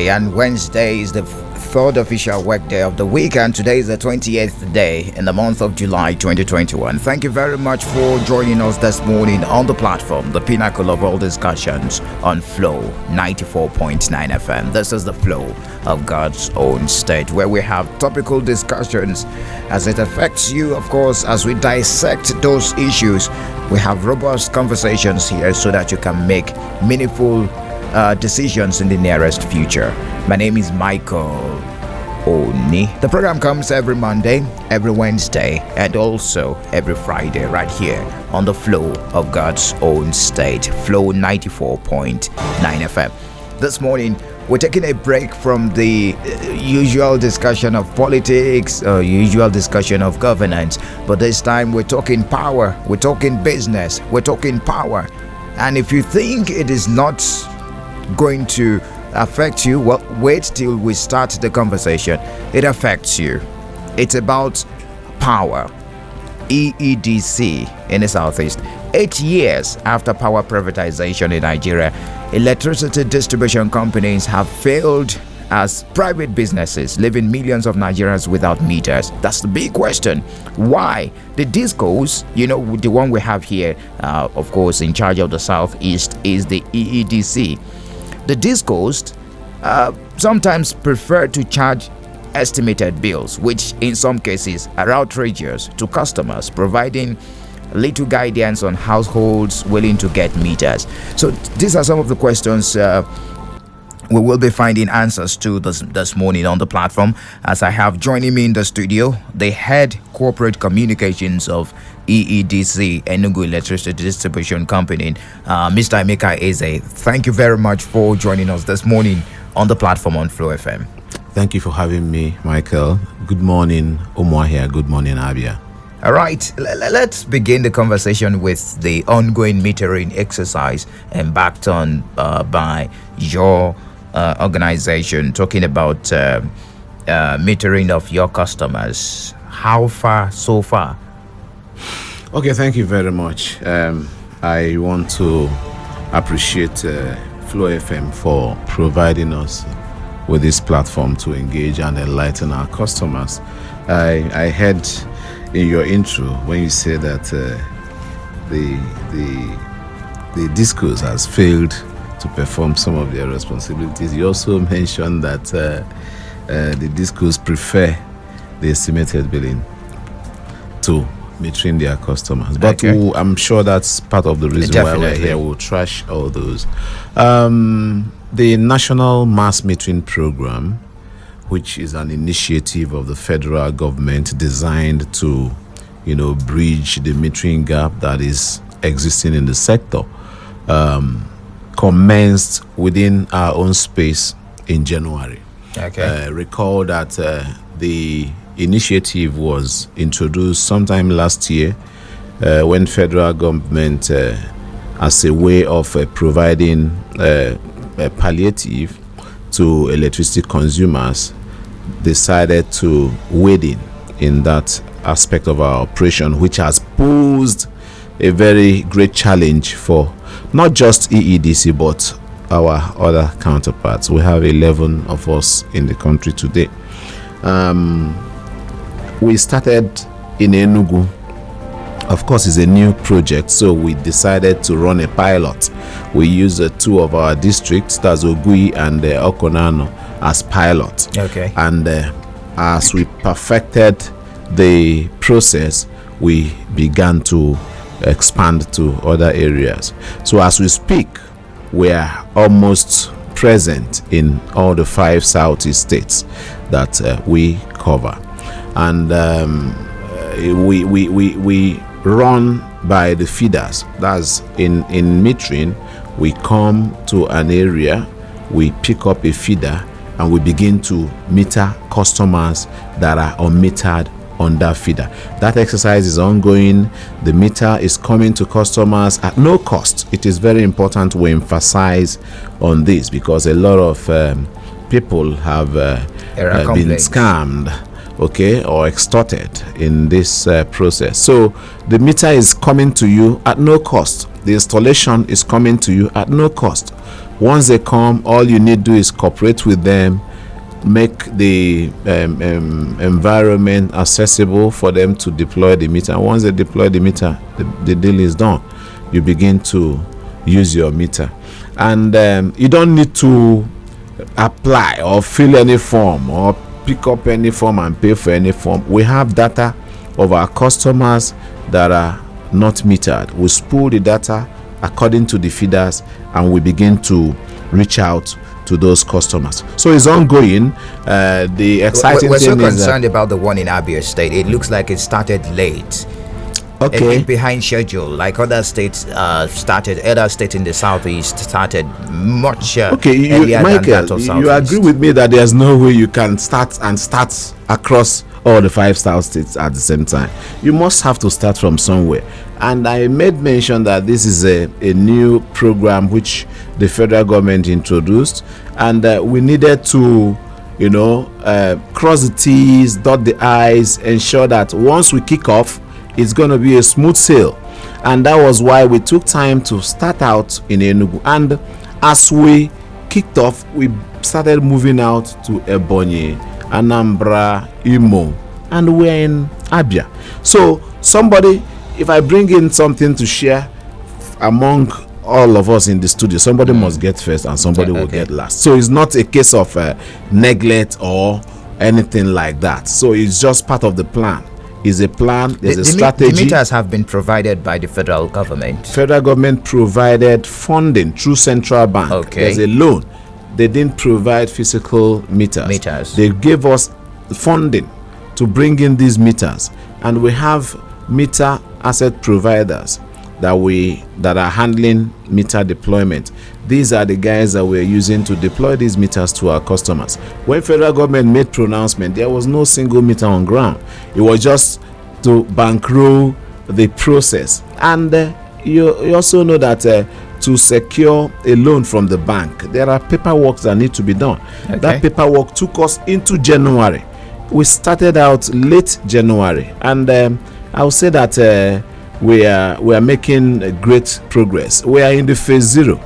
Wednesday, and Wednesday is the third official work day of the week, and today is the 28th day in the month of July 2021. Thank you very much for joining us this morning on the platform, the pinnacle of all discussions on Flow 94.9 FM. This is the Flow of God's own state, where we have topical discussions as it affects you, of course, as we dissect those issues. We have robust conversations here so that you can make meaningful decisions in the nearest future. My name is Michael Oni. The program comes every Monday, every Wednesday, and also every Friday right here on the Flow of God's own state, Flow 94.9 FM. This morning, we're taking a break from the usual discussion of politics, usual discussion of governance, but this time we're talking power, we're talking business, we're talking power. And if you think it is not going to affect you, well, wait till we start the conversation. It affects you. It's about power. EEDC in the Southeast. 8 years after power privatization in Nigeria, electricity distribution companies have failed as private businesses, leaving millions of Nigerians without meters. That's the big question. Why? The discos, the one we have here, of course, in charge of the Southeast is the EEDC. The discos sometimes prefer to charge estimated bills, which in some cases are outrageous to customers, providing little guidance on households willing to get meters. So these are some of the questions we will be finding answers to this morning on the platform, as I have joining me in the studio the head corporate communications of EEDC, ENUGU Electricity Distribution Company, Mr. Emeka Ezeh. Thank you very much for joining us this morning on the platform on Flow FM. Thank you for having me, Michael. Good morning, Umuahia. Good morning, Abia. All right, let's begin the conversation with the ongoing metering exercise embarked on by your organization, talking about metering of your customers. How far so far? Okay, thank you very much. I want to appreciate Flow FM for providing us with this platform to engage and enlighten our customers. I heard in your intro when you say that the discos has failed to perform some of their responsibilities. You also mentioned that the discos prefer the estimated billing to metering their customers. But okay. I'm sure that's part of the reason why we're here. We'll trash all those. The National Mass Metering Program, which is an initiative of the federal government designed to, bridge the metering gap that is existing in the sector, commenced within our own space in January. Okay. Recall that the initiative was introduced sometime last year when federal government, as a way of providing a palliative to electricity consumers, decided to wade in that aspect of our operation, which has posed a very great challenge for not just EEDC but our other counterparts. We have 11 of us in the country today. We started in ENUGU. Of course, it's a new project, so we decided to run a pilot. We used two of our districts, that's Ogui and Okonano, as pilot. Okay. And as we perfected the process, we began to expand to other areas. So as we speak, we are almost present in all the 5 Southeast states that we cover. And we run by the feeders. That's in metering. We come to an area, we pick up a feeder, and we begin to meter customers that are unmetered on that feeder. That exercise is ongoing. The meter is coming to customers at no cost. It is very important we emphasize on this, because a lot of people have been scammed, or extorted in this process. So the meter is coming to you at no cost. The installation is coming to you at no cost. Once they come, all you need to do is cooperate with them, make the environment accessible for them to deploy the meter. And once they deploy the meter, the deal is done. You begin to use your meter, and you don't need to apply or fill any form or pick up any form and pay for any form. We have data of our customers that are not metered. We spool the data according to the feeders, and we begin to reach out to those customers. So it's ongoing. The exciting we're thing so is concerned about the one in Abia State. It looks like it started late. okay. Behind schedule, like other states started. Other states in the southeast started much Okay, earlier than Michael, that of you southeast. agree with me that there's no way you can start across all the 5 south states at the same time. You must have to start from somewhere. And I made mention that this is a new program which the federal government introduced, and we needed to, cross the T's, dot the I's, ensure that once we kick off, it's going to be a smooth sail. And that was why we took time to start out in ENUGU. And as we kicked off, we started moving out to Ebonyi, Anambra, Imo, and we're in Abia. So somebody, if I bring in something to share among all of us in the studio, somebody must get first and somebody will get last. So it's not a case of neglect or anything like that. So it's just part of the plan. Is a plan, there's a strategy. The meters have been provided by the federal government. Federal government provided funding through central bank. Okay. There's a loan. They didn't provide physical meters. They gave us funding to bring in these meters, and we have meter asset providers that are handling meter deployment. These are the guys that we're using to deploy these meters to our customers. When federal government made pronouncement, there was no single meter on ground. It was just to bankroll the process. And you also know that to secure a loan from the bank, there are paperwork that need to be done. Okay. That paperwork took us into January. We started out late January, and I would say that we are making great progress. We are in the phase 0.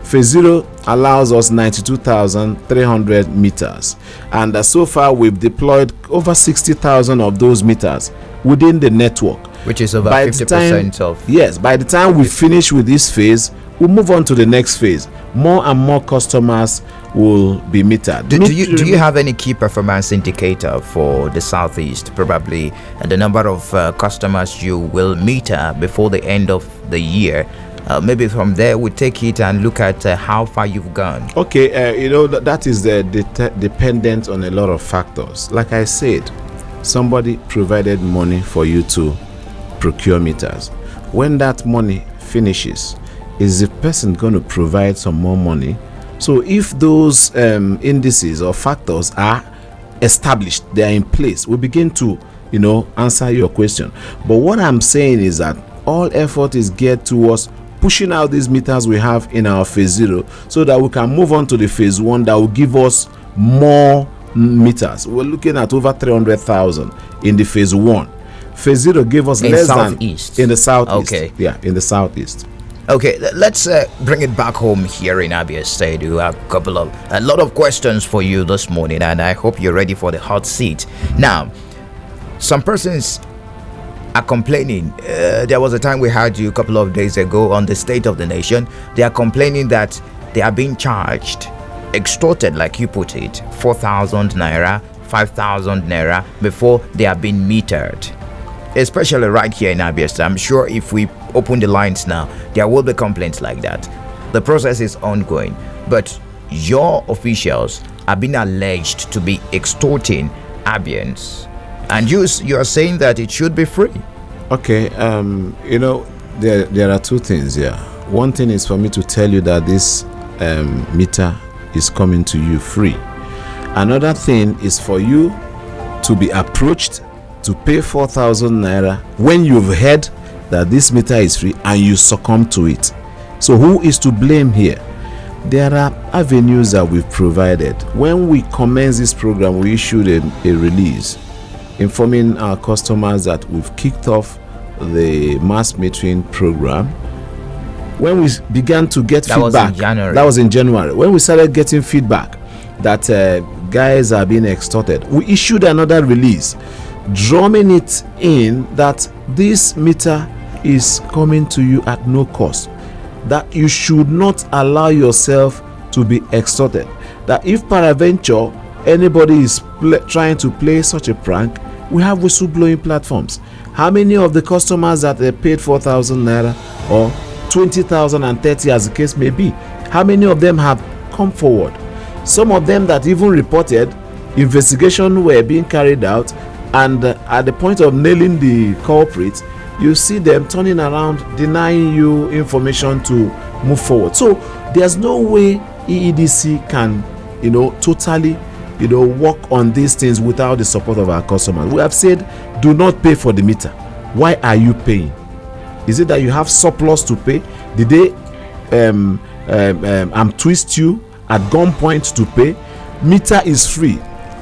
Phase 0 allows us 92,300 meters, and so far we've deployed over 60,000 of those meters within the network, which is over 50% of. Yes, by the time we finish with this phase, we'll move on to the next phase. More and more customers will be metered. Do you have any key performance indicator for the southeast, probably, and the number of customers you will meter before the end of the year? Maybe from there we take it and look at how far you've gone. Okay, that is dependent on a lot of factors. Like I said, somebody provided money for you to procure meters. When that money finishes, is the person going to provide some more money? So if those indices or factors are established, they are in place, we begin to answer your question. But what I'm saying is that all effort is geared towards pushing out these meters we have in our phase 0, so that we can move on to the phase 1 that will give us more meters. We're looking at over 300,000 in the phase 1. Phase 0 gave us less southeast. than in the southeast. Okay. Yeah, in the southeast. Okay, let's bring it back home here in Abia State. We have a lot of questions for you this morning, and I hope you're ready for the hot seat. Now, some persons are complaining. There was a time we had you a couple of days ago on the State of the Nation. They are complaining that they are being charged, extorted, like you put it, 4,000 naira, 5,000 naira before they are being metered. Especially right here in Abia State. I'm sure if we open the lines now, there will be complaints like that. The process is ongoing, but your officials are being alleged to be extorting Abians, and you are saying that it should be free. Okay, there are two things here. One thing is for me to tell you that this meter is coming to you free. Another thing is for you to be approached to pay 4,000 naira when you've heard that this meter is free and you succumb to it. So who is to blame here? There are avenues that we've provided. When we commenced this program, we issued a release informing our customers that we've kicked off the mass metering program. when we began to get That was feedback, in January. that was in January, when we started getting feedback that guys are being extorted, we issued another release drumming it in that this meter is coming to you at no cost, that you should not allow yourself to be extorted, that if peradventure anybody is trying to play such a prank, we have whistleblowing platforms. How many of the customers that paid 4,000 naira or 20,000 and 30 as the case may be, how many of them have come forward? Some of them that even reported, investigation were being carried out, and at the point of nailing the culprit, you see them turning around, denying you information to move forward. So there's no way EEDC can, totally, work on these things without the support of our customers. We have said, do not pay for the meter. Why are you paying? Is it that you have surplus to pay? Did they twist you at gunpoint to pay? Meter is free.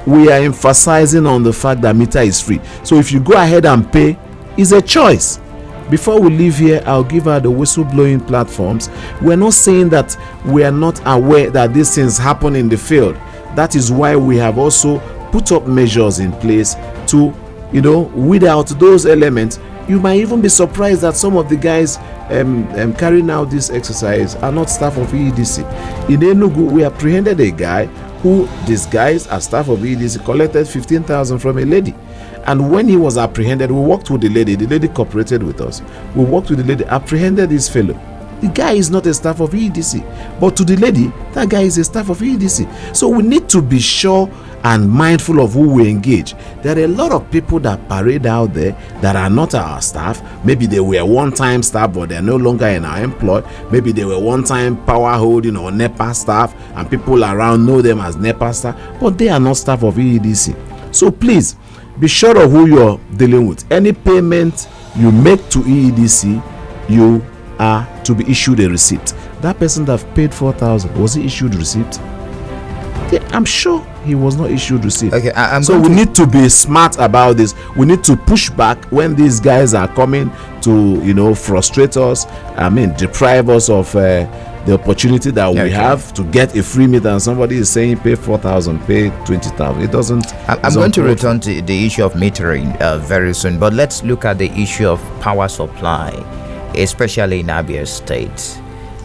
We are emphasizing on the fact that meter is free. So if you go ahead and pay, it's a choice. Before we leave here, I'll give her the whistleblowing platforms. We're not saying that we are not aware that these things happen in the field. That is why we have also put up measures in place to, weed out those elements. You might even be surprised that some of the guys carrying out this exercise are not staff of EEDC. In ENUGU, we apprehended a guy who disguised as staff of EEDC, collected 15,000 from a lady. And when he was apprehended, we worked with the lady cooperated with us. We worked with the lady, apprehended this fellow. The guy is not a staff of EEDC, but to the lady, that guy is a staff of EEDC. So we need to be sure and mindful of who we engage. There are a lot of people that parade out there that are not our staff. Maybe they were one-time staff, but they're no longer in our employ. Maybe they were one-time power holding or NEPA staff, and people around know them as NEPA staff, but they are not staff of EEDC. So please, be sure of who you're dealing with. Any payment you make to EEDC, you are to be issued a receipt. That person that paid 4,000, was he issued receipt? Yeah, I'm sure he was not issued receipt. Okay, so we need to be smart about this. We need to push back when these guys are coming to frustrate us. Deprive us of the opportunity that we have to get a free meter, and somebody is saying pay 4,000, pay 20,000. It doesn't. I'm going to return to the issue of metering very soon, but let's look at the issue of power supply, especially in Abia State.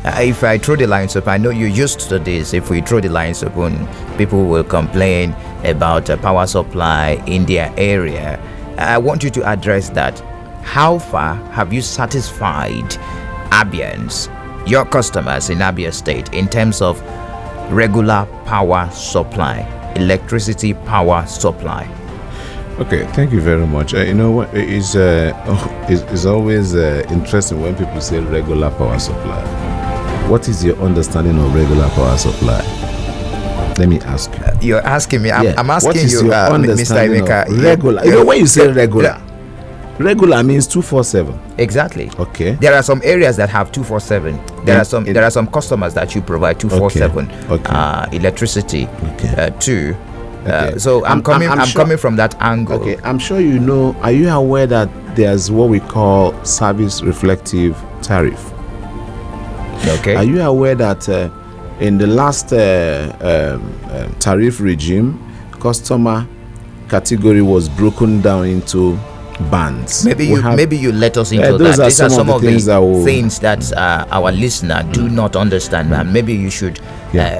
If I throw the lines up, I know you're used to this. If we throw the lines open, people will complain about power supply in their area. I want you to address that. How far have you satisfied Abians, your customers in Abia State, in terms of regular power supply, electricity power supply? Okay, thank you very much. You know what, it's always interesting when people say regular power supply. What is your understanding of regular power supply? Let me ask you. You're asking me. I'm asking you, Mr. Emeka. Regular. When you say regular, regular means 247. Exactly. Okay. There are some areas that have 247. There are some customers that you provide 247 electricity to. So I'm coming from that angle. Okay. I'm sure you know. Are you aware that there's what we call service reflective tariff? Okay. Are you aware that in the last tariff regime, customer category was broken down into bands? Maybe you let us into that. These are some of the things that our listener do not understand, and maybe you should.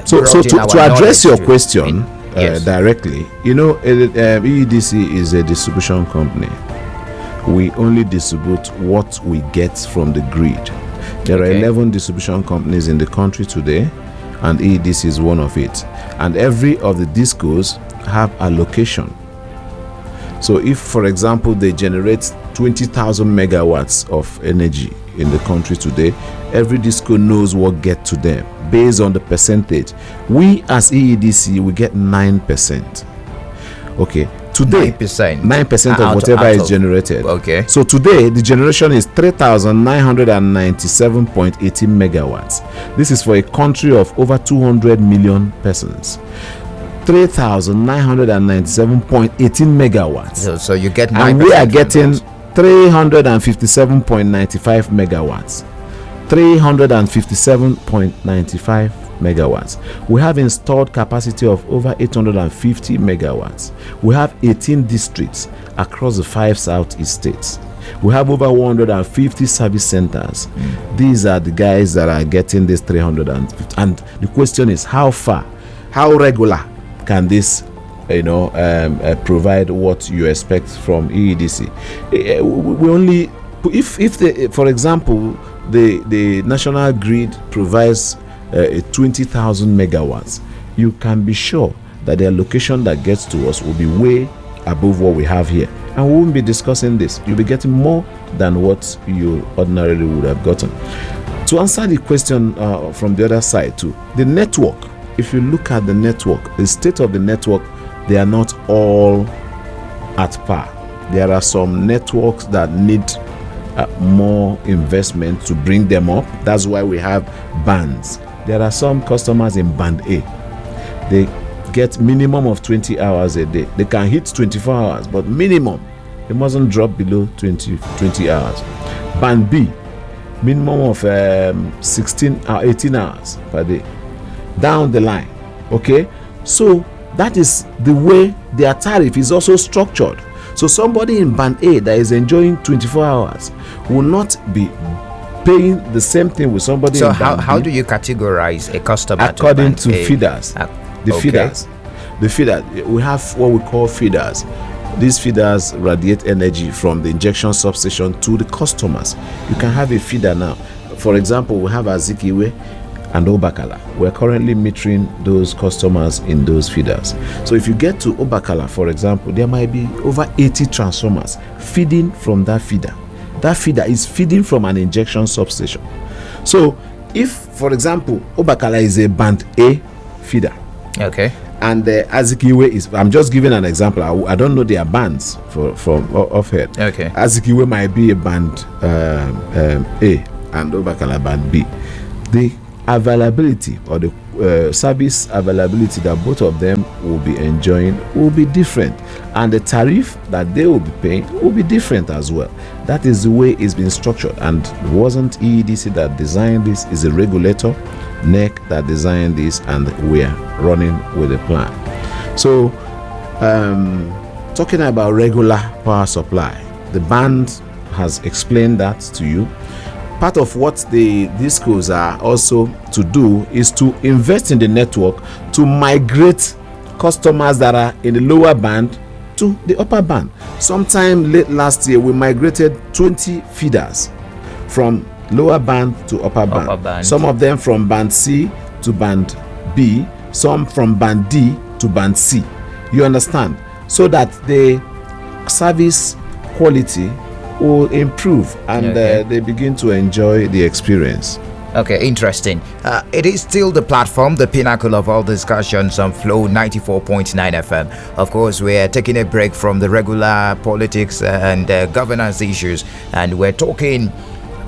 So to address your question directly, EEDC is a distribution company. We only distribute what we get from the grid. There are 11 distribution companies in the country today, and EEDC is one of it. And every of the discos have allocation. So if, for example, they generate 20,000 megawatts of energy in the country today, every disco knows what gets to them based on the percentage. We as EEDC, we get 9%. Okay. Today, 9% of whatever is generated. Okay. So today, the generation is 3,997.18 megawatts. This is for a country of over 200 million persons. 3,997.18 megawatts. So you get 9%. And we are getting 357.95 megawatts. 357.95 megawatts. We have installed capacity of over 850 megawatts. We have 18 districts across the 5 southeast states. We have over 150 service centers. These are the guys that are getting this 350. And the question is, how far, how regular can this provide what you expect from EEDC? We only, if for example, the national grid provides 20,000 megawatts, you can be sure that the allocation that gets to us will be way above what we have here. And we won't be discussing this. You'll be getting more than what you ordinarily would have gotten. To answer the question from the other side too, the network, if you look at the network, the state of the network, they are not all at par. There are some networks that need more investment to bring them up. That's why we have bands. There are some customers in band A. They get minimum of 20 hours a day. They can hit 24 hours, but minimum, they mustn't drop below 20 hours. Band B, minimum of 18 hours per day. Down the line, okay? So that is the way their tariff is also structured. So somebody in band A that is enjoying 24 hours will not be paying the same thing with somebody in band B. So how do you categorize a customer according to feeders? Feeders. The feeder, we have what we call feeders. These feeders radiate energy from the injection substation to the customers. You can have a feeder now. For example, we have Azikiwe and Obakala. We're currently metering those customers in those feeders. So if you get to Obakala, for example, there might be over 80 transformers feeding from that feeder. That feeder is feeding from an injection substation. So if, for example, Obakala is a band A feeder, okay, and Azikiwe is, I'm just giving an example. I don't know their bands from off head. Okay. Azikiwe might be a band A and Obakala band B. The availability or the service availability that both of them will be enjoying will be different, and the tariff that they will be paying will be different as well. That is the way it's been structured, and it wasn't EEDC that designed this. Is a regulator, NEC, that designed this, and we are running with a plan. So talking about regular power supply, the band has explained that to you. Part of what the discos are also to do is to invest in the network to migrate customers that are in the lower band to the upper band. Sometime late last year, we migrated 20 feeders from lower band to upper band. Some of them from band C to band B, some from band D to band C. You understand? So that the service quality will improve, and they begin to enjoy the experience. Okay, interesting. It is still the platform, the pinnacle of all discussions on Flow 94.9 FM. Of course, we are taking a break from the regular politics and governance issues, and we're talking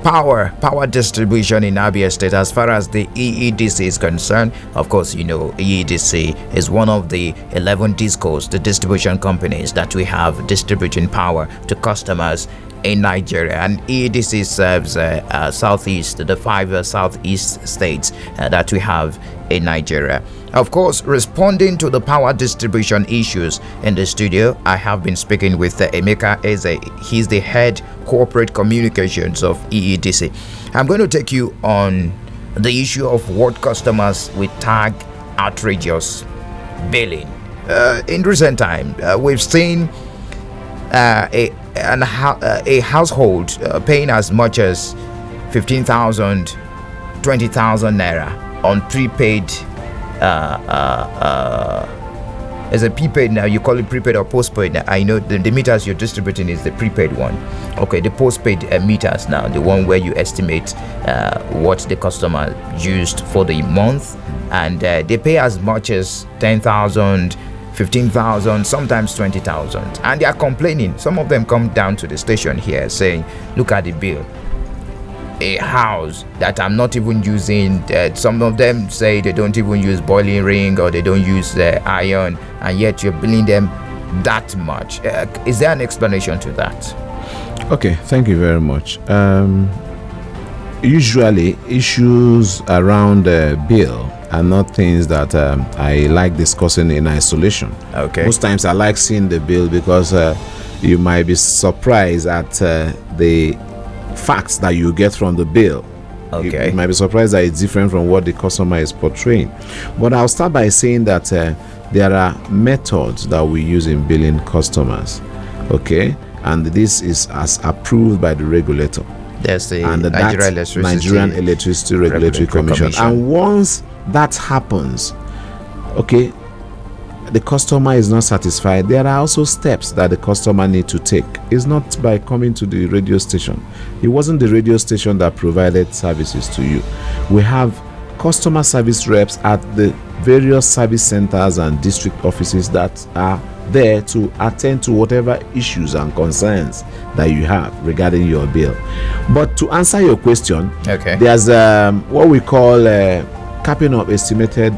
power distribution in Abia State as far as the EEDC is concerned. Of course, you know, EEDC is one of the 11 discos, the distribution companies that we have distributing power to customers in Nigeria, and EEDC serves southeast, the 5 southeast states that we have in Nigeria. Of course, responding to the power distribution issues in the studio, I have been speaking with Emeka Ezeh. He's the head corporate communications of EEDC. I'm going to take you on the issue of what customers with tag outrageous billing. In recent time, we've seen a household paying as much as 15,000, 20,000 naira on prepaid. As a prepaid now, you call it prepaid or postpaid. I know the meters you're distributing is the prepaid one. Okay, the postpaid meters now, the one where you estimate what the customer used for the month, and they pay as much as 10,000, 15,000, sometimes 20,000, and they are complaining. Some of them come down to the station here saying, look at the bill, a house that I'm not even using. Some of them say they don't even use boiling ring, or they don't use iron, and yet you're billing them that much. Is there an explanation to that? Okay, thank you very much. usually issues around bill are not things that I like discussing in isolation. Okay. Most times I like seeing the bill because you might be surprised at the facts that you get from the bill. Okay. You might be surprised that it's different from what the customer is portraying. But I'll start by saying that there are methods that we use in billing customers. Okay, and this is as approved by the regulator. There's the And Nigerian Electricity Regulatory Commission. And once that happens, okay, the customer is not satisfied, there are also steps that the customer need to take. It's not by coming to the radio station. It wasn't the radio station that provided services to you. We have customer service reps at the various service centers and district offices that are there to attend to whatever issues and concerns that you have regarding your bill. But to answer your question, okay, there's what we call capping of estimated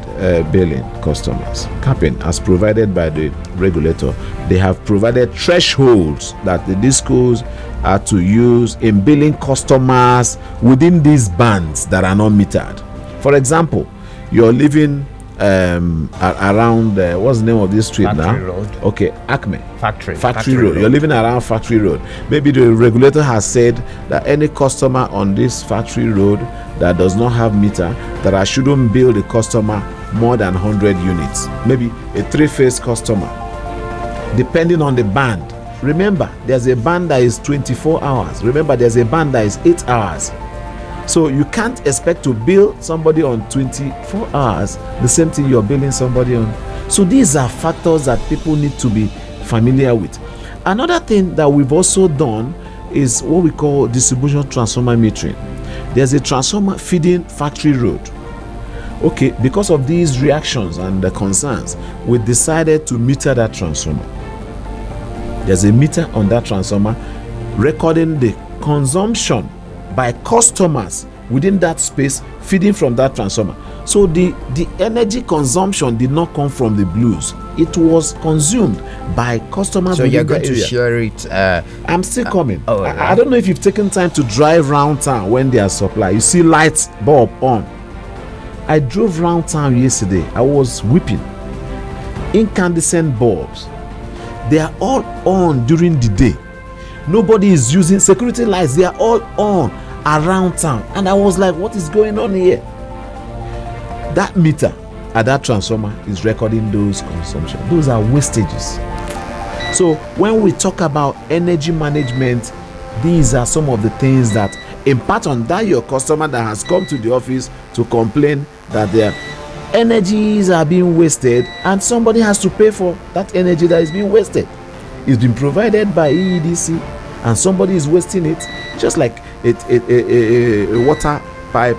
billing customers. Capping, as provided by the regulator, they have provided thresholds that the discos are to use in billing customers within these bands that are not metered. For example, you're living around what's the name of this street Factory now? Road. Okay, Acme. Factory Road. You're living around Factory Road. Maybe the regulator has said that any customer on this Factory Road that does not have meter, that I shouldn't bill the customer more than 100 units. Maybe a 3-phase customer, depending on the band. Remember, there's a band that is 24 hours. Remember, there's a band that is 8 hours. So you can't expect to bill somebody on 24 hours the same thing you're billing somebody on. So these are factors that people need to be familiar with. Another thing that we've also done is what we call distribution transformer metering. There's a transformer feeding Factory Road. Okay, because of these reactions and the concerns, we decided to meter that transformer. There's a meter on that transformer recording the consumption by customers within that space feeding from that transformer. So the energy consumption did not come from the blues. It was consumed by customers. So within you're going the to area. share it. I'm still coming. Right. I don't know if you've taken time to drive round town when there's supply. You see lights bulb on. I drove round town yesterday. I was weeping. Incandescent bulbs. They are all on during the day. Nobody is using security lights. They are all on around town. And I was like, what is going on here? That meter at that transformer is recording those consumption. Those are wastages. So when we talk about energy management, these are some of the things that impact on that your customer that has come to the office to complain that their energies are being wasted, and somebody has to pay for that energy that is being wasted. It's been provided by EEDC and somebody is wasting it, just like a water pipe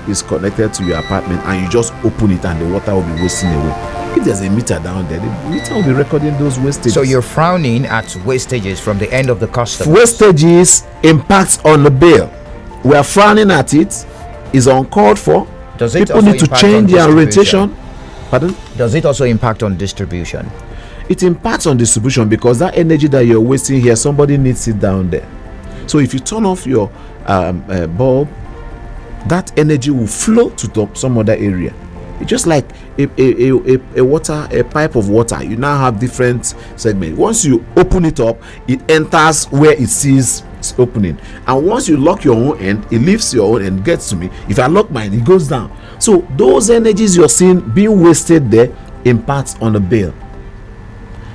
is connected to your apartment and you just open it and the water will be wasting away. If there's a meter down there, the meter will be recording those wastages. So you're frowning at wastages from the end of the customer. Wastages impacts on the bill. We are frowning at it. It's uncalled for. Does it People also need to impact change on their distribution? orientation. Pardon? Does it also impact on distribution? It impacts on distribution because that energy that you're wasting here, somebody needs it down there. So if you turn off your bulb, that energy will flow to some other area. It's just like a pipe of water. You now have different segments. Once you open it up, it enters where it sees it's opening, and once you lock your own end, it leaves your own end, gets to me. If I lock mine, it goes down. So those energies you're seeing being wasted there impacts on the bill.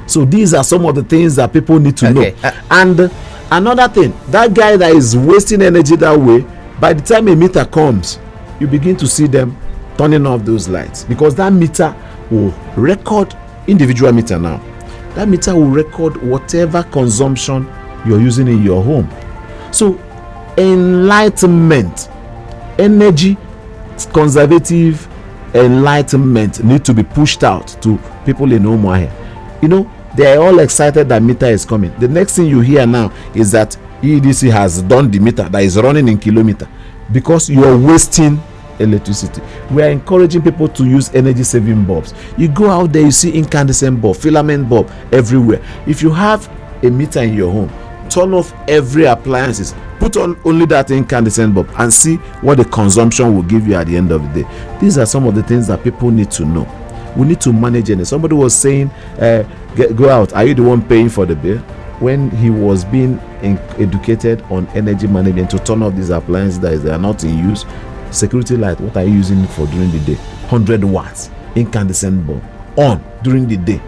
So these are some of the things that people need to know. And another thing, that guy that is wasting energy that way, by the time a meter comes, you begin to see them turning off those lights, because that meter will record, individual meter now, that meter will record whatever consumption you're using in your home. So enlightenment, energy conservative enlightenment need to be pushed out to people in Umuahia. You know, they are all excited that meter is coming. The next thing you hear now is that EEDC has done the meter that is running in kilometer, because you're wasting electricity. We are encouraging people to use energy saving bulbs. You go out there, you see incandescent bulb, filament bulb everywhere. If you have a meter in your home, turn off every appliances, put on only that incandescent bulb, and see what the consumption will give you at the end of the day. These are some of the things that people need to know. We need to manage it. Somebody was saying, go out. Are you the one paying for the bill? When he was being educated on energy management to turn off these appliances that they are not in use, security light, what are you using for during the day? 100 watts, incandescent bulb, on during the day.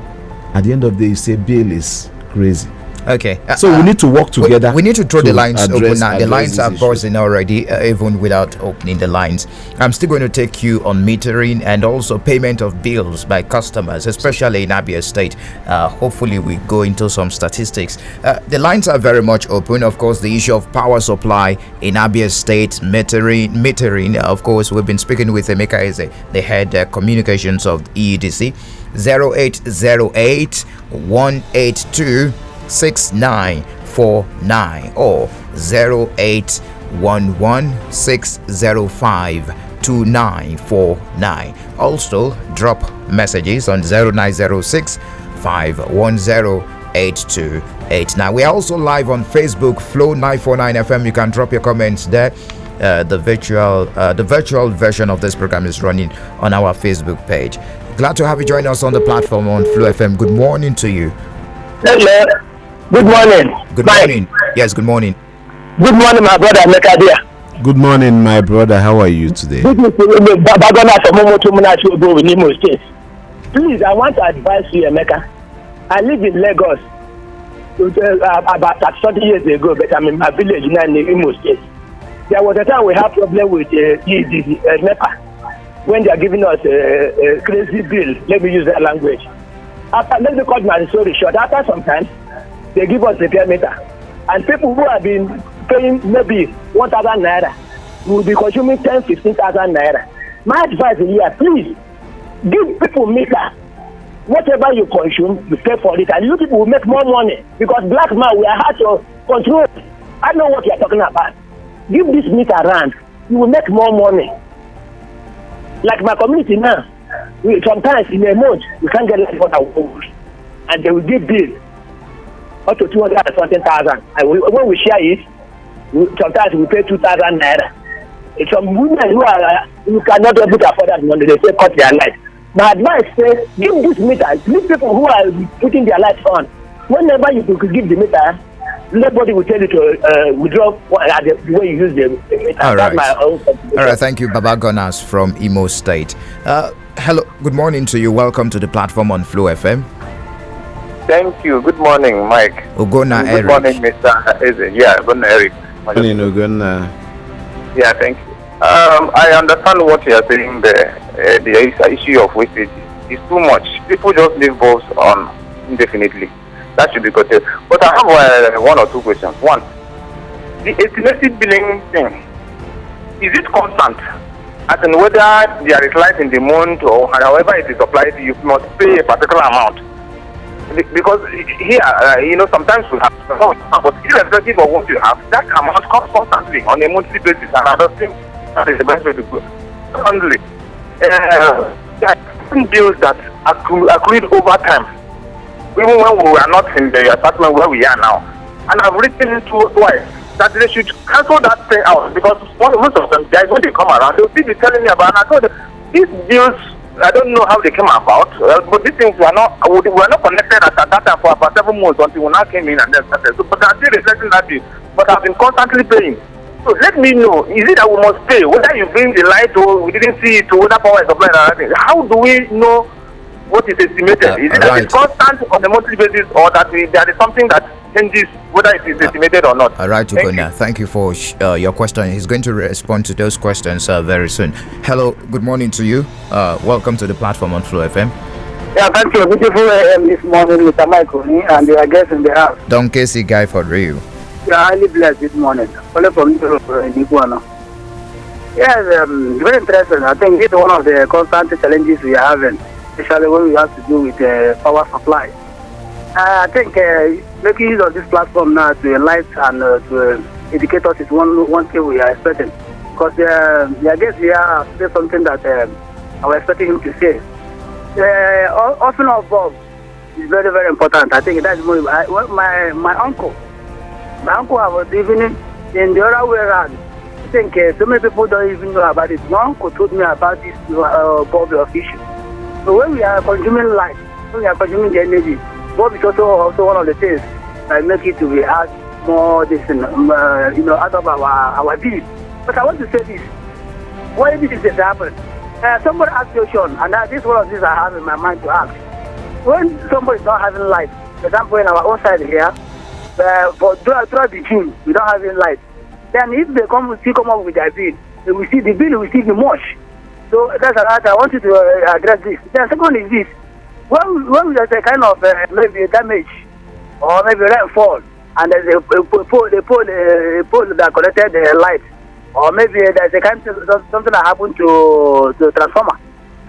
At the end of the day, you say bill is crazy. Okay. So we need to work together. We need to throw the lines open now. The lines are buzzing already, even without opening the lines. I'm still going to take you on metering and also payment of bills by customers, especially in Abia State. Hopefully, we go into some statistics. The lines are very much open. Of course, the issue of power supply in Abia State, metering. Of course, we've been speaking with Emeka Ezeh, the head communications of EDC. 0808 182 6949 or 0811 605 2949. Also drop messages on 0906 510 8289. We're also live on Facebook, Flow 949 FM. You can drop your comments there. The virtual version of this program is running on our Facebook page. Glad to have you join us on the platform on Flow FM. Good morning to you. Hello. Good morning. Good morning. Yes, good morning. Good morning, my brother Emeka Ezeh. Good morning, my brother. How are you today? This is Imo State. Please, I want to advise you, Emeka. I live in Lagos about 30 years ago, but I'm in my village now in Imo State. There was a time we had problem with Eedc, NEPA, when they are giving us a crazy bill. Let me use that language. After, let me cut my story short. After some time, they give us the repair meter, and people who have been paying maybe 1,000 naira will be consuming 10,000-15,000 naira. My advice is here: please give people meter. Whatever you consume, you pay for it, and you people will make more money because black man we are hard to control. I know what you are talking about. Give this meter around, you will make more money. Like my community now, sometimes in a month we can't get like what I want, and they will give bill up to 200,000. And when we share it, sometimes we pay 2,000 naira. Some women who cannot able to afford that money, they say cut their light. My advice says give this meter. These people who are putting their lights on, whenever you could give the meter, nobody will tell you to withdraw the way you use the meter. All right. That's my own. All right. Thank you, Baba Gonas from Imo State. Hello. Good morning to you. Welcome to the platform on Flow FM. Thank you. Good morning, Mike. Ogona Good Eric. morning, Mr. Ezeh. Yeah, Ogona Eric. Good morning, Ogona. Yeah, thank you. I understand what you are saying there. The issue of wastage is too much. People just leave bulbs on indefinitely. That should be curtailed. But I have one or two questions. One, the estimated billing thing, is it constant? As in whether there is light in the month or however it is applied, you must pay a particular amount. Because here, sometimes we have, but irrespective of what you have, that amount comes constantly on a monthly basis, and I don't think that is the best way to go. Secondly, there are bills that accrued over time, even when we are not in the apartment where we are now. And I've written twice that they should cancel that thing out, because most of them, guys, when they come around, they'll still be telling me about it. And I told them, these bills, I don't know how they came about, but these things were not connected at that time for about 7 months until we now came in and then started. So, but I'm still reflecting that bill, but I've been constantly paying. So let me know, is it that we must pay, whether you bring the light or we didn't see it, or whether power is supplied or anything? How do we know what is estimated? Is it that it's constant on a monthly basis, or that there is something that changes whether it is estimated or not? All right, Ugona. Thank you for your question. He's going to respond to those questions very soon. Hello, good morning to you. Welcome to the platform on Flow FM. Yeah, thank you. Beautiful this morning with Michael and your guests in the house. Don Casey guy for real. You are highly blessed this morning. Only from Iguana. Yes, very interesting. I think it's one of the constant challenges we are having, especially when we have to do with power supply. I think making use of this platform now to enlighten and to educate us is one thing we are expecting. Because I guess we are saying something that I was expecting him to say. Often of bulbs is very, very important. I think that's more. My uncle My uncle was living in the other way around. I think so many people don't even know about it. My uncle told me about this bulb of issue. So when we are consuming light, when we are consuming the energy, bulb is also one of the things that make it to be add more this, out of our bill. But I want to say this: why this is happening? Somebody asked a question, and this one of these I have in my mind to ask. When somebody is not having light, for example, in our own side here, throughout the June, we don't have any light. Then if they come up with their bill, they will see the bill will still be much. So that's another. I want you to address this. The second is this: when there's a kind of maybe damage or maybe rainfall, and there's a pole that connected the light, or maybe there's a kind of something that happened to the transformer,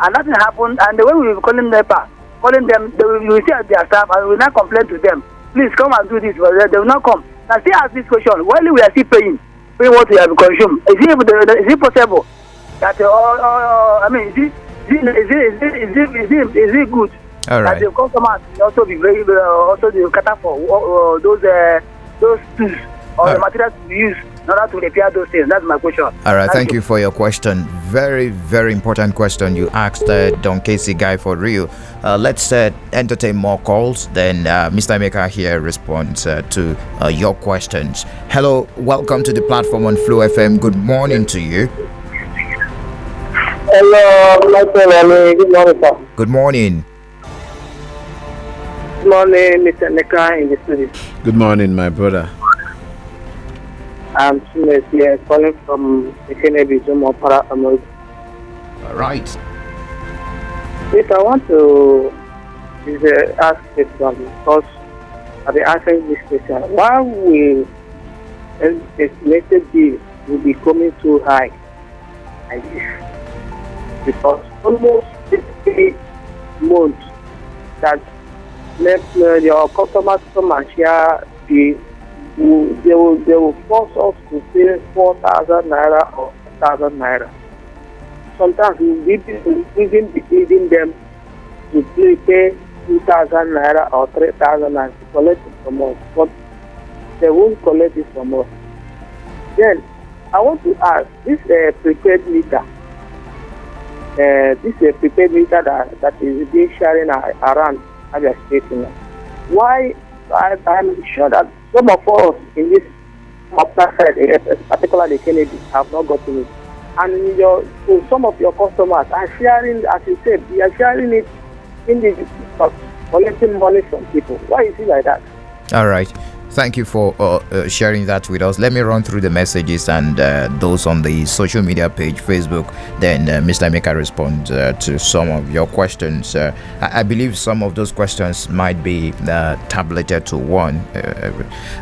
and nothing happened. And when we calling NEPA, calling them, they will see their staff and we will not complain to them. Please come and do this, but they will not come. Now still ask this question: while we are still paying what we have consumed, is it possible that is it good? All right. That the customers will also be very also the cater for those tools or the materials to use in order to repair those things. That's my question. All right, thank you for your question. Very, very important question you asked, Don Casey Guy, for real. Let's entertain more calls. Then Mr. Emeka here responds to your questions. Hello, welcome to the platform on Flow FM. Good morning to you. Hello, good morning, sir. Good morning. Good morning, Mr. Emeka in the studio. Good morning, my brother. I'm Sumes here, calling from the Kennedy Para America. All right. Yes, I want to ask this one because I've been answering this question. Why will an estimated bill will be coming too high like this? Because almost 50 months that your customers come and share they will force us to pay 4,000 naira or 5,000 naira. Sometimes we will even be needing them to pay 2,000 naira or 3,000 and to collect it from us, but they won't collect it from us. Then I want to ask, this prepaid meter. This is a prepaid meter that is being sharing around Abia State. Why? I'm sure that some of us in this upper side, particularly Kennedy, have not gotten it. And so some of your customers are sharing, as you said, they are sharing it in the collecting money from people. Why is it like that? All right. Thank you for sharing that with us. Let me run through the messages and those on the social media page, Facebook. Then Mr. Emeka respond to some of your questions. I believe some of those questions might be tabulated to one.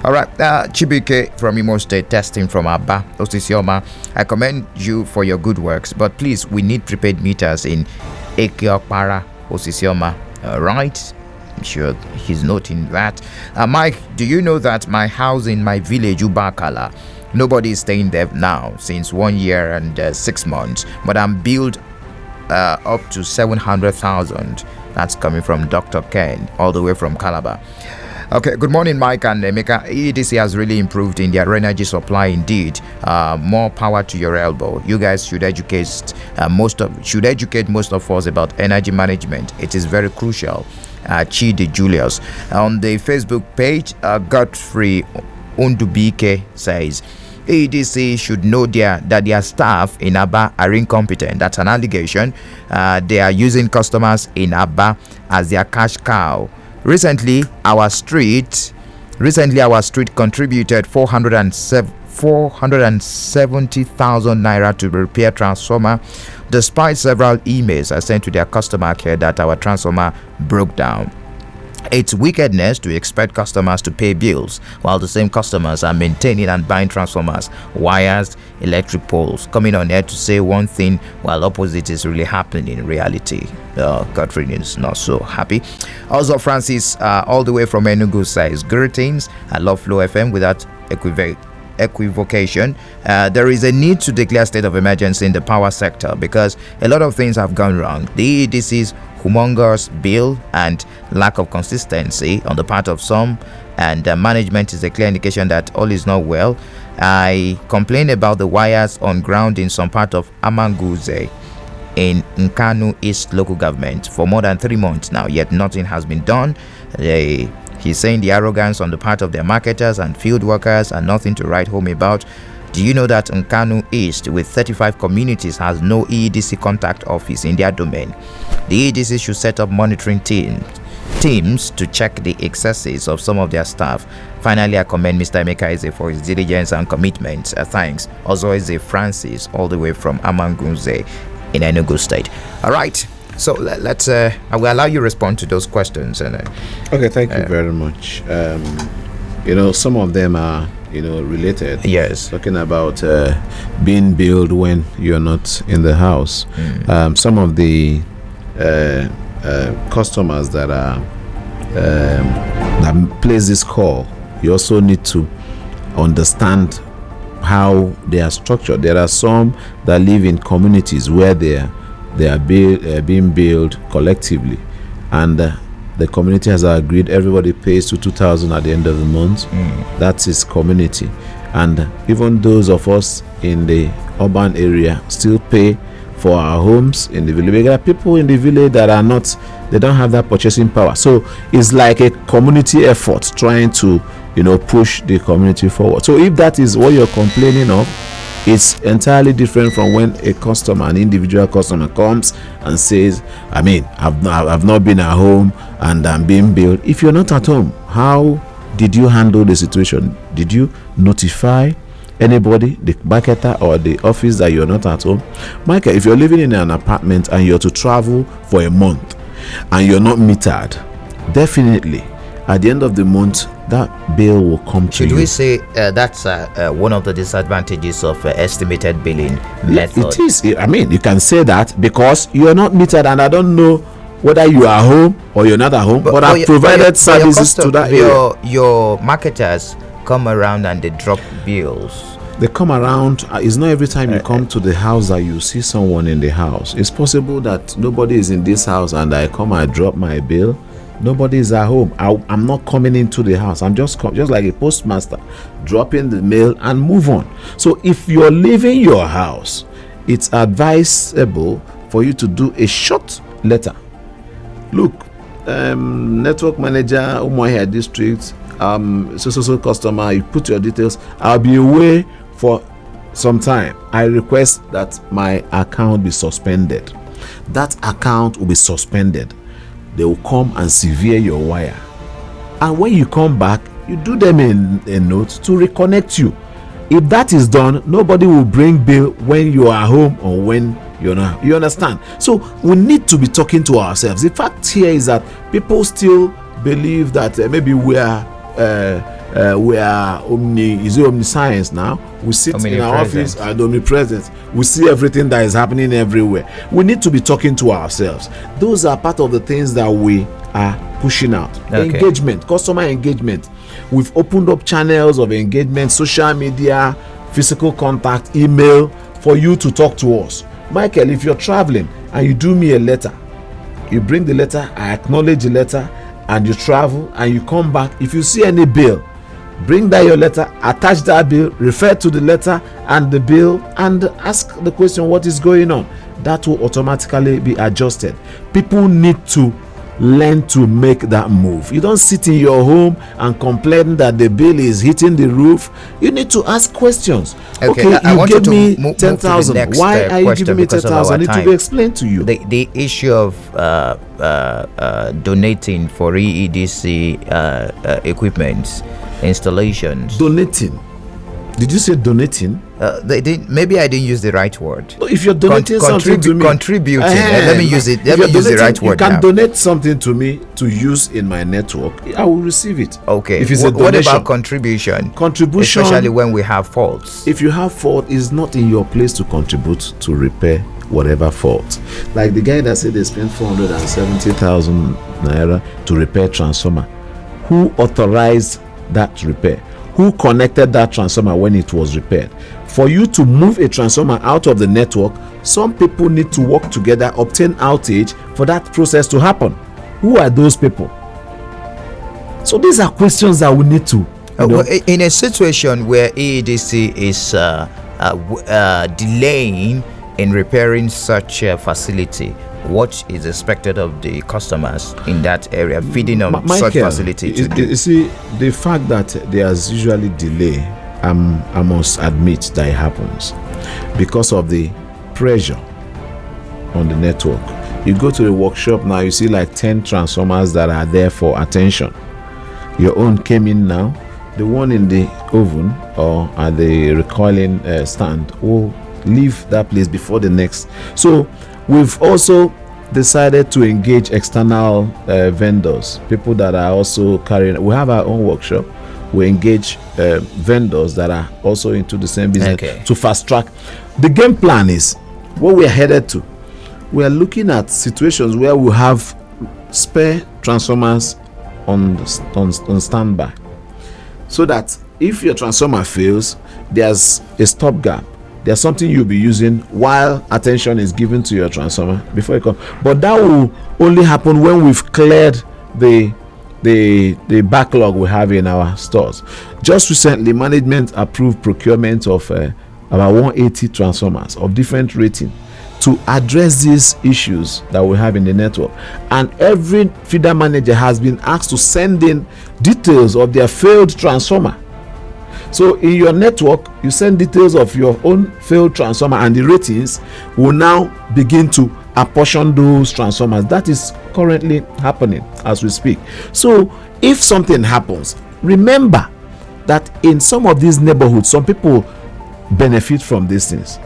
All right. Chibike from Imo State, testing from Abia, Osisioma. I commend you for your good works, but please, we need prepaid meters in Ekiopara, Osisioma. All right. I'm sure he's noting that. Mike, do you know that my house in my village, Ubakala, nobody is staying there now since 1 year and 6 months, but I'm billed up to 700,000. That's coming from Dr. Ken, all the way from Calabar. Okay, good morning, Mike and Emeka. EDC has really improved in their energy supply indeed. More power to your elbow. You guys should educate most of us about energy management. It is very crucial. Chidi Julius on the Facebook page. Godfrey Undubike says EDC should know that their staff in Abia are incompetent. That's an allegation. They are using customers in Abia as their cash cow. Recently our street contributed 470,000 naira to repair transformer, despite several emails I sent to their customer care that our transformer broke down. It's wickedness to expect customers to pay bills while the same customers are maintaining and buying transformers, wires, electric poles, coming on air to say one thing while opposite is really happening in reality. Godfrey is not so happy. Also, Francis, all the way from ENUGU, says, greetings. I love Flow FM without equivocation. There is a need to declare state of emergency in the power sector because a lot of things have gone wrong. The EDC's humongous bill and lack of consistency on the part of some and management is a clear indication that all is not well. I complained about the wires on ground in some part of Amanguze in Nkanu East local government for more than 3 months now, yet nothing has been done. He's saying the arrogance on the part of their marketers and field workers are nothing to write home about. Do you know that Nkanu East, with 35 communities, has no EEDC contact office in their domain? The EEDC should set up monitoring teams to check the excesses of some of their staff. Finally, I commend Mr. Emeka Ezeh for his diligence and commitment. Thanks. Also, Ezeh Francis, all the way from Amangunze in Enugu State. All right. So let's. I will allow you to respond to those questions. And okay, thank you very much. Some of them are related. Yes. Talking about being billed when you're not in the house. Some of the customers that place this call, you also need to understand how they are structured. There are some that live in communities where they are being billed collectively, and the community has agreed everybody pays to 2,000 at the end of the month. That's his community. And even those of us in the urban area still pay for our homes in the village. There are people in the village that are not, they don't have that purchasing power. So it's like a community effort trying to push the community forward. So if that is what you're complaining of, it's entirely different from when an individual customer comes and says, I've not been at home and I'm being billed. If you're not at home, how did you handle the situation? Did you notify anybody, the marketer or the office, that you're not at home? Michael, if you're living in an apartment and you're to travel for a month and you're not metered, definitely at the end of the month that bill will come to you. Should we say that's one of the disadvantages of estimated billing method? It is. You can say that because you're not metered, and I don't know whether you are home or you're not at home, but I've provided services to that area. Your marketers come around and they drop bills. They come around. It's not every time you come to the house that you see someone in the house. It's possible that nobody is in this house and I drop my bill. Nobody is at home. I'm not coming into the house. I'm just like a postmaster, dropping the mail and move on. So if you're leaving your house, it's advisable for you to do a short letter. Look, network manager, Umuahia district, so customer, you put your details. I'll be away for some time. I request that my account be suspended. That account will be suspended. They will come and sever your wire, and when you come back, you do them a note to reconnect you. If that is done, nobody will bring bill when you are home or when you're not. You understand? So we need to be talking to ourselves. The fact here is that people still believe that maybe we are omniscience now. We sit in our office and omnipresent. We see everything that is happening everywhere. We need to be talking to ourselves. Those are part of the things that we are pushing out. Okay. Engagement, customer engagement. We've opened up channels of engagement, social media, physical contact, email, for you to talk to us. Michael, if you're traveling and you do me a letter, you bring the letter, I acknowledge the letter, and you travel and you come back, if you see any bill, bring that your letter, attach that bill, refer to the letter and the bill, and ask the question, what is going on? That will automatically be adjusted. People need to learn to make that move. You don't sit in your home and complain that the bill is hitting the roof. You need to ask questions. Okay, you gave me 10,000. Why are you giving me 10,000? It will be explained to you. The issue of donating for EEDC equipment installations. Donating. Did you say donating? Maybe I didn't use the right word. No, if you're donating something to me, contributing. Let me use it. Let me use the right word. You can donate something to me to use in my network. I will receive it. Okay. If it's what about contribution? Contribution, especially when we have faults. If you have fault, it's not in your place to contribute to repair whatever fault. Like the guy that said they spent 470,000 naira to repair transformer. Who authorized that repair? Who connected that transformer when it was repaired? For you to move a transformer out of the network, some people need to work together, obtain outage for that process to happen. Who are those people? So these are questions that we need to. In a situation where EEDC is delaying in repairing such a facility, what is expected of the customers in that area feeding on such facility? You see, the fact that there's usually delay, I must admit that it happens because of the pressure on the network. You go to the workshop now, you see like 10 transformers that are there for attention. Your own came in now. The one in the oven or at the recoiling stand will leave that place before the next. So we've also decided to engage external vendors, people that are also carrying. We have our own workshop. We engage vendors that are also into the same business to fast track. The game plan is what we are headed to. We are looking at situations where we have spare transformers on standby, so that if your transformer fails, there's a stopgap. There's something you'll be using while attention is given to your transformer before it comes. But that will only happen when we've cleared the backlog we have in our stores. Just recently, management approved procurement of about 180 transformers of different rating to address these issues that we have in the network. And every feeder manager has been asked to send in details of their failed transformer. So in your network, you send details of your own failed transformer, and the ratings will now begin to apportion those transformers. That is currently happening as we speak. So if something happens, remember that in some of these neighborhoods, some people benefit from these things.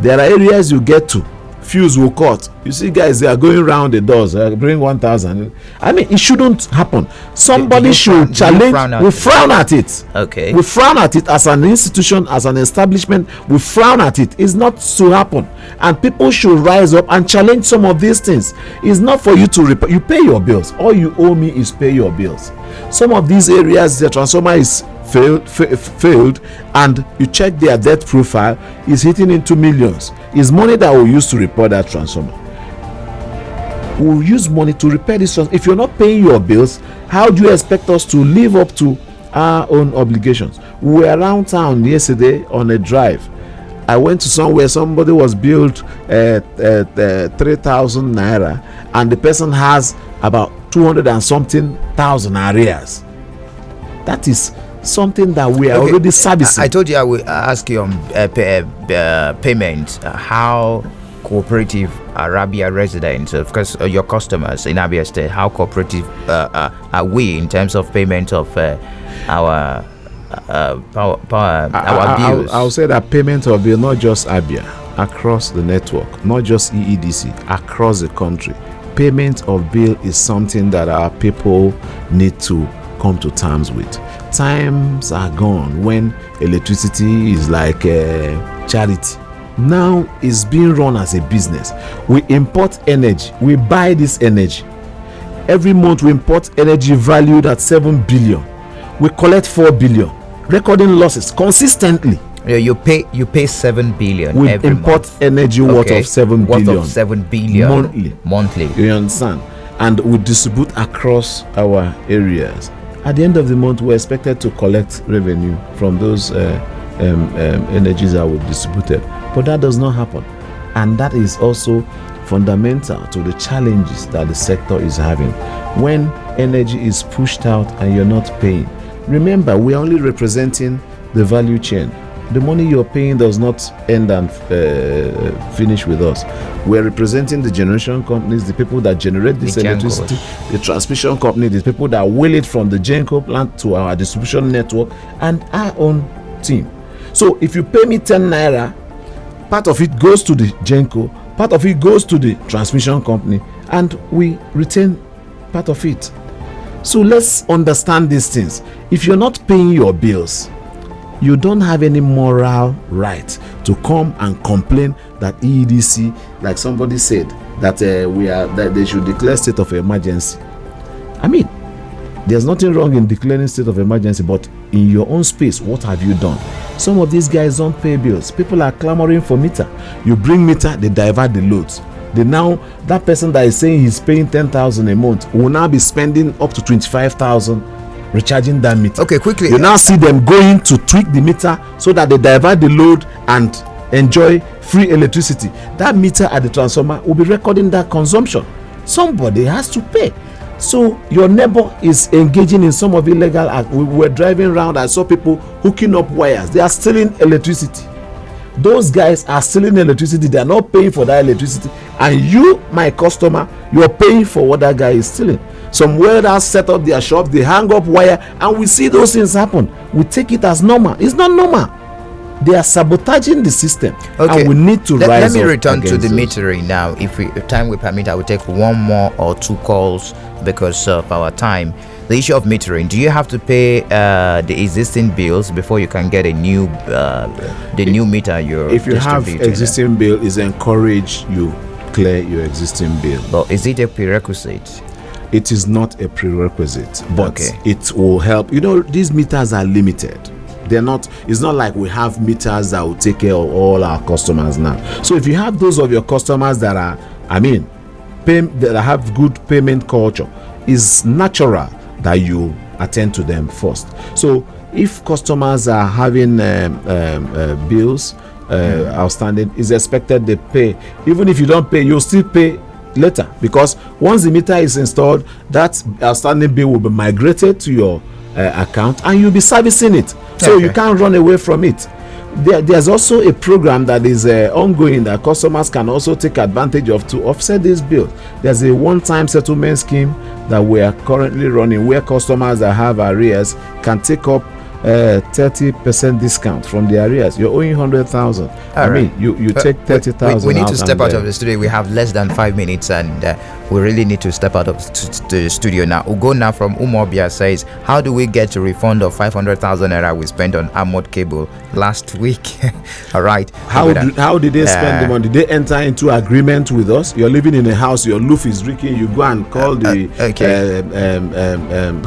There are areas you get to, fuse will cut. You see guys, they are going around the doors, bring 1,000. I mean, it shouldn't happen. Somebody should challenge. We frown at it. Okay. We frown at it as an institution, as an establishment. We frown at it. It's not to happen. And people should rise up and challenge some of these things. It's not for you to repay. You pay your bills. All you owe me is pay your bills. Some of these areas, the transformer is failed, and you check their debt profile, is hitting into millions. Is money that we'll use to repair that transformer. We'll use money to repair this transformer. If you're not paying your bills, how do you expect us to live up to our own obligations? We were around town yesterday on a drive. I went to somewhere, somebody was billed 3,000 naira, and the person has about 200 and something thousand arrears. That is something that we are already servicing. I told you I will ask you on payment. How cooperative are Abia residents, of course, your customers in Abia State? How cooperative are we in terms of payment of our bills? I'll say that payment of bill, not just Abia, across the network, not just EEDC, across the country. Payment of bill is something that our people need to come to terms with. Times are gone when electricity is like charity. Now it's being run as a business. We import energy. We buy this energy. Every month we import energy valued at 7 billion. We collect 4 billion. Recording losses consistently. Yeah, you pay 7 billion. We every import month. energy worth of 7 billion. Worth of 7 billion monthly. You understand? And we distribute across our areas. At the end of the month, we're expected to collect revenue from those energies that were distributed. But that does not happen. And that is also fundamental to the challenges that the sector is having. When energy is pushed out and you're not paying, remember, we're only representing the value chain. The money you're paying does not end and finish with us. We're representing the generation companies, the people that generate this electricity, the transmission company, the people that wheel it from the Genco plant to our distribution network, and our own team. So if you pay me 10 naira, part of it goes to the Genco, part of it goes to the transmission company, and we retain part of it. So let's understand these things. If you're not paying your bills, you don't have any moral right to come and complain that EEDC, like somebody said, that that they should declare state of emergency. I mean, there's nothing wrong in declaring state of emergency, but in your own space, what have you done? Some of these guys don't pay bills. People are clamoring for meter. You bring meter, they divert the loads. that person that is saying he's paying 10,000 a month will now be spending up to 25,000 recharging that meter. Okay, quickly. You now see them going to tweak the meter so that they divert the load and enjoy free electricity. That meter at the transformer will be recording that consumption. Somebody has to pay. So your neighbor is engaging in some of illegal act. We were driving around, I saw people hooking up wires. They are stealing electricity. Those guys are stealing electricity. They are not paying for that electricity, and you, my customer, you are paying for what that guy is stealing. Some welders set up their shop, they hang up wire, and we see those things happen. We take it as normal. It's not normal. They are sabotaging the system. Okay. And we need to rise up. Let me return to the those. metering now. If time will permit, I will take one more or two calls because of our time. The issue of metering. Do you have to pay the existing bills before you can get a new new meter? If you have existing bill, is encouraged you clear your existing bill. But is it a prerequisite? It is not a prerequisite, but Okay. it will help. You know, these meters are limited. They're not. It's not like we have meters that will take care of all our customers now. So if you have those of your customers that are, that have good payment culture, it's natural that you attend to them first. So if customers are having bills outstanding, it's expected they pay. Even if you don't pay, you'll still pay later, because once the meter is installed, that outstanding bill will be migrated to your account and you'll be servicing it. So you can't run away from it. There's also a program that is ongoing that customers can also take advantage of to offset this bill. There's a one-time settlement scheme that we are currently running where customers that have arrears can take up 30% discount from the arrears. You're owing 100,000. You take 30,000. We need to step out of the studio. We have less than 5 minutes, and we really need to step out of the studio now. Ugona from Abia says, how do we get a refund of 500,000 naira we spent on armored cable last week? All right. How did they spend the money? Did they enter into agreement with us? You're living in a house, your roof is leaking, you go and call the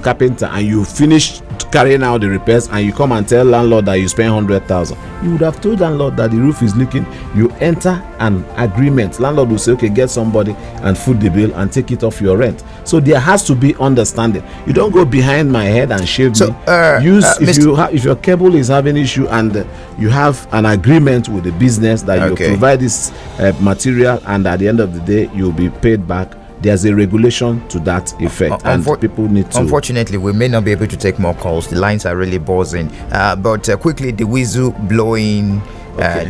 carpenter, and you finish carrying out the repairs, and you come and tell landlord that you spend 100,000. You would have told landlord that the roof is leaking. You enter an agreement. Landlord will say, okay, get somebody and foot the bill and take it off your rent. So there has to be understanding. You don't go behind my head and shave me. If your cable is having issue and you have an agreement with the business that you provide this material, and at the end of the day you'll be paid back, there's a regulation to that effect, and people need to. Unfortunately, we may not be able to take more calls. The lines are really buzzing. But quickly, the whistle blowing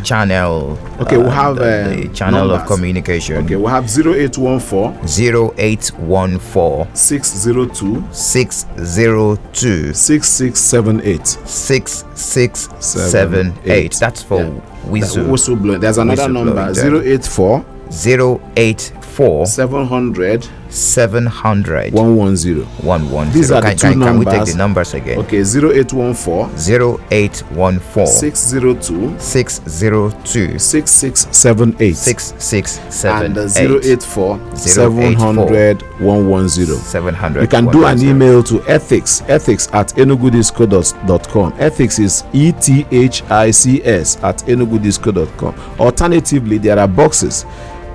channel. Okay, we'll have the channel numbers of communication. Okay, we'll have 0814 602 6678 6678. That's for whistle blowing. There's another number 084 700 110. These are the two numbers. Can we take the numbers again? Okay, 0814 602 6678 and 084 700 110. You can do an email to ethics at enugudisco.com. Ethics is ETHICS at enugudisco.com. Alternatively, there are boxes,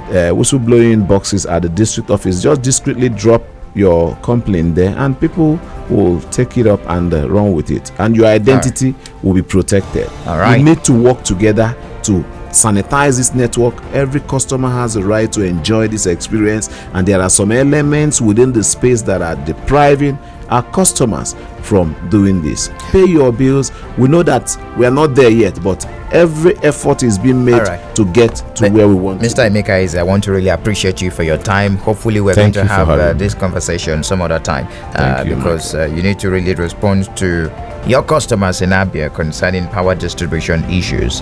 whistleblowing boxes at the district office. Just discreetly drop your complaint there, and people will take it up and run with it, and your identity will be protected. All right. We need to work together to sanitize this network. Every customer has a right to enjoy this experience, and there are some elements within the space that are depriving our customers from doing this. Pay your bills. We know that we are not there yet, but every effort is being made to get to where we want. Mr. Emeka Ezeh, I want to really appreciate you for your time. Hopefully we're going to have this conversation some other time, because you need to really respond to your customers in Abia concerning power distribution issues,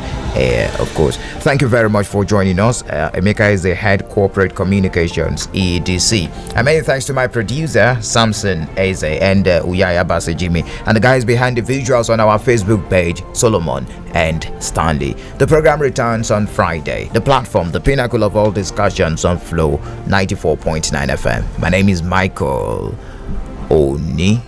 of course. Thank you very much for joining us. Emeka is the head corporate communications, EDC. And many thanks to my producer Samson Eze and Uyaya Basejimi, and the guys behind the visuals on our Facebook page, Solomon and Stanley. The program returns on Friday. The platform, the pinnacle of all discussions, on Flow 94.9 FM. My name is Michael Oni.